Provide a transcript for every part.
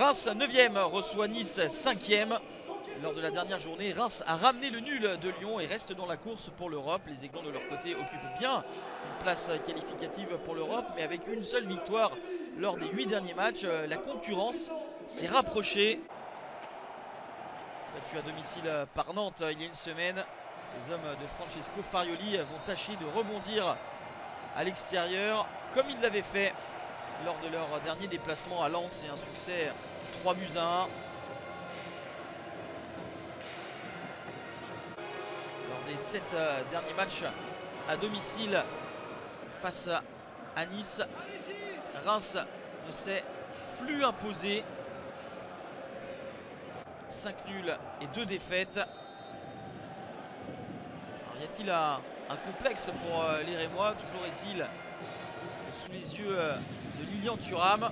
Reims 9e reçoit Nice 5e. Lors de la dernière journée, Reims a ramené le nul de Lyon et reste dans la course pour l'Europe. Les Aiglons de leur côté occupent bien une place qualificative pour l'Europe, mais avec une seule victoire lors des 8 derniers matchs. La concurrence s'est rapprochée. Battu à domicile par Nantes il y a une semaine, les hommes de Francesco Farioli vont tâcher de rebondir à l'extérieur comme ils l'avaient fait lors de leur dernier déplacement à Lens et un succès 3 buts à 1. Lors des 7 derniers matchs à domicile face à Nice, Reims ne s'est plus imposé. 5 nuls et 2 défaites. Alors, y a-t-il un complexe pour les Rémois? Toujours est-il sous les yeux de Lilian Thuram.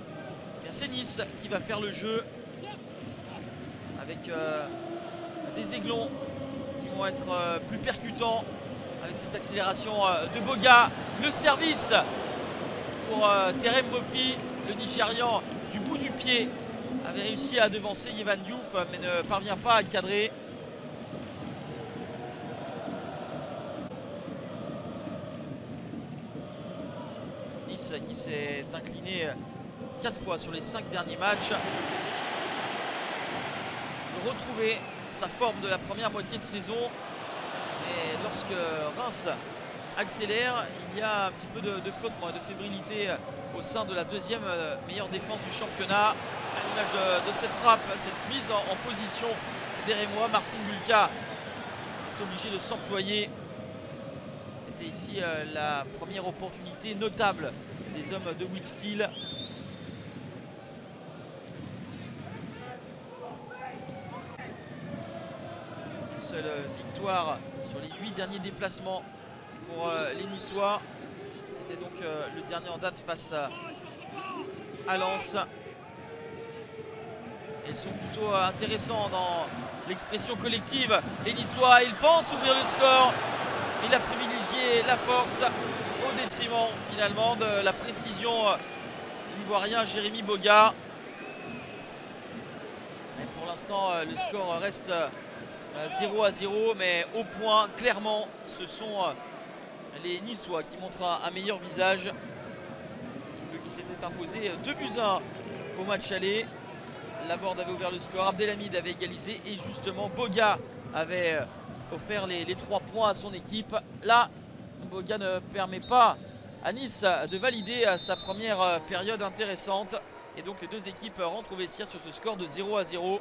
C'est Nice qui va faire le jeu avec des Aiglons qui vont être plus percutants avec cette accélération de Boga. Le service pour Terem Mofi, le Nigérian du bout du pied avait réussi à devancer Yvan Diouf mais ne parvient pas à cadrer. Nice qui s'est incliné 4 fois sur les 5 derniers matchs. De retrouver sa forme de la première moitié de saison. Et lorsque Reims accélère, il y a un petit peu de flottement et de fébrilité au sein de la deuxième meilleure défense du championnat. À l'image de cette frappe, cette mise en position des Rémois, Marcin Bulka est obligé de s'employer. C'était ici la première opportunité notable des hommes de Will Steele. Une seule victoire sur les 8 derniers déplacements pour les Niçois. C'était donc le dernier en date face à Lens. Ils sont plutôt intéressants dans l'expression collective. Les Niçois, ils pensent ouvrir le score. Il a privilégié la force au détriment finalement de la précision l'ivoirien Jérémy Boga. Mais pour l'instant, le score reste 0-0, mais au point, clairement, ce sont les Niçois qui montrent un meilleur visage. Eux qui s'étaient imposés 2 buts à 1 au match aller. Laborde avait ouvert le score, Abdelhamid avait égalisé et justement Boga avait offert les 3 points à son équipe. Là, Boga ne permet pas à Nice de valider sa première période intéressante. Et donc les deux équipes rentrent au vestiaire sur ce score de 0-0.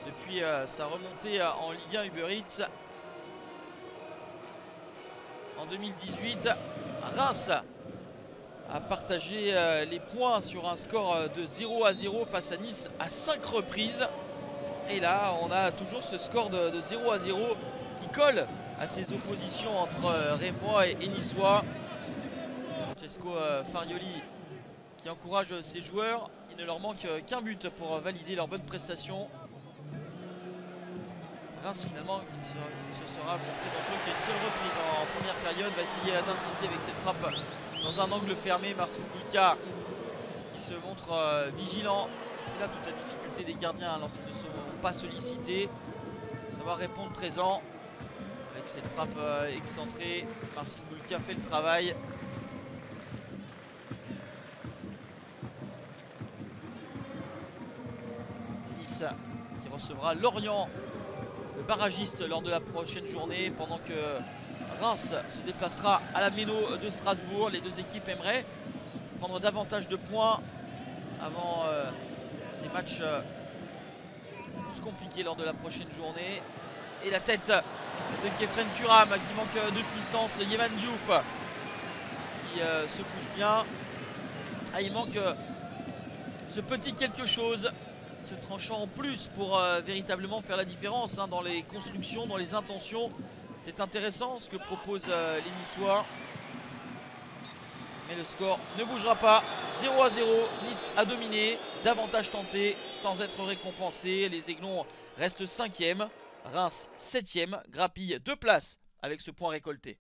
Depuis sa remontée en Ligue 1 Uber Eats en 2018, Reims a partagé les points sur un score de 0-0 face à Nice à 5 reprises. Et là, on a toujours ce score de 0-0 qui colle à ces oppositions entre Rémois et Niçois. Francesco Farioli qui encourage ses joueurs. Il ne leur manque qu'un but pour valider leur bonne prestation. Reims finalement qui se sera montré dangereux, qui a une seule reprise en première période, va essayer d'insister avec cette frappe dans un angle fermé. Marcin Bulka qui se montre vigilant. C'est là toute la difficulté des gardiens lorsqu'ils ne sont pas sollicités. Savoir répondre présent. Avec cette frappe excentrée, Marcin Bulka fait le travail. Nice qui recevra Lorient, le barragiste, lors de la prochaine journée, pendant que Reims se déplacera à la Méno de Strasbourg. Les deux équipes aimeraient prendre davantage de points avant ces matchs plus compliqués lors de la prochaine journée. Et la tête de Khéphren Thuram qui manque de puissance. Yvan Diouf qui se couche bien. Ah, il manque ce petit quelque chose, ce tranchant en plus pour véritablement faire la différence dans les constructions, dans les intentions. C'est intéressant ce que proposent les Niçois. Mais le score ne bougera pas. 0-0. Nice a dominé, davantage tenté sans être récompensé. Les Aiglons restent 5e. Reims 7e. Grappille 2 places avec ce point récolté.